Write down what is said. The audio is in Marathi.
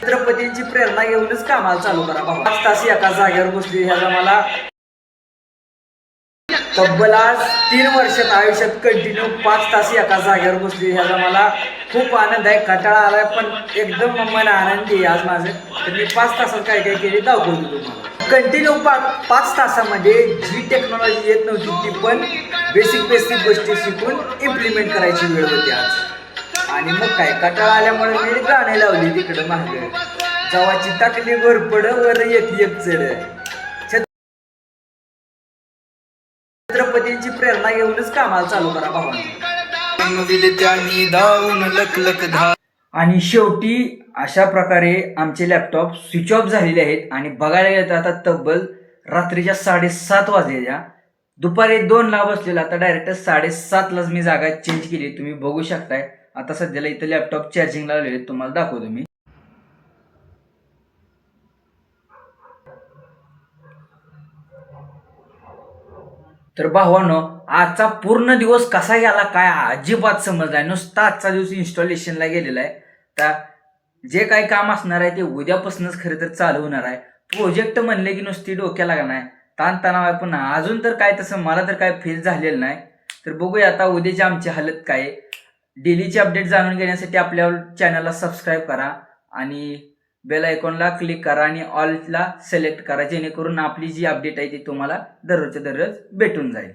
छत्रपतींची प्रेरणा घेऊनच कामाला चालू करा भाऊ. 5 तास एका जागेवर बसली ह्याचा मला तब्बल आज 3 वर्षात आयुष्यात कंटिन्यू 5 तास एका जागेवर बसली ह्याचा मला खूप आनंद आहे. कंटाळा आलाय पण एकदम मन आनंदी आहे आज माझं. तर मी 5 तासात काय काय केली दाखवतो तुम्हाला. कंटिन्यू 5 तासामध्ये जी टेक्नॉलॉजी येत नव्हती ती पण बेसिक गोष्टी शिकून इम्प्लिमेंट करायची वेळ होती आज. आणि मग काय कंटाळा आल्यामुळे मी गाणी लावली तिकडं मागे. जवाची टाकली घोरपड वर येत एक चढ. छत्रपतींची प्रेरणा घेऊनच कामाला चालू करा भावांनो. आणि शेवटी अशा प्रकारे आमचे लॅपटॉप स्विच ऑफ झालेले आहेत. आणि बघायला गेलं आता तब्बल रात्रीच्या 7:30 वाजलेल्या. दुपारी 2ला बसलेला आता डायरेक्ट 7:30लाच मी जागा चेंज केली. तुम्ही बघू शकताय. आता सध्याला इथं लॅपटॉप चार्जिंगला लावले, तुम्हाला दाखवतो मी. तर भावांनो आजचा पूर्ण दिवस कसा गेला काय अजिबात समजलाय. नुसता आजचा दिवस इन्स्टॉलेशनला गेलेला आहे. तर जे काही काम असणार आहे ते उद्यापासूनच खरं तर चालू होणार आहे. प्रोजेक्ट म्हणले की नुसती डोक्याला नाही ताणतणाव आहे. पण अजून तर काय तसं मला तर काय फील झालेलं नाही. तर बघूया आता उद्याची आमची हालत काय आहे. डेलीची अपडेट जाणून घेण्यासाठी आपल्या चॅनलला सबस्क्राईब करा आणि बेल आयकॉनला क्लिक करा आणि ऑलला सिलेक्ट करा, जेणेकरून आपली जी अपडेट आहे ती तुम्हाला दररोजच्या दररोज भेटून जाईल.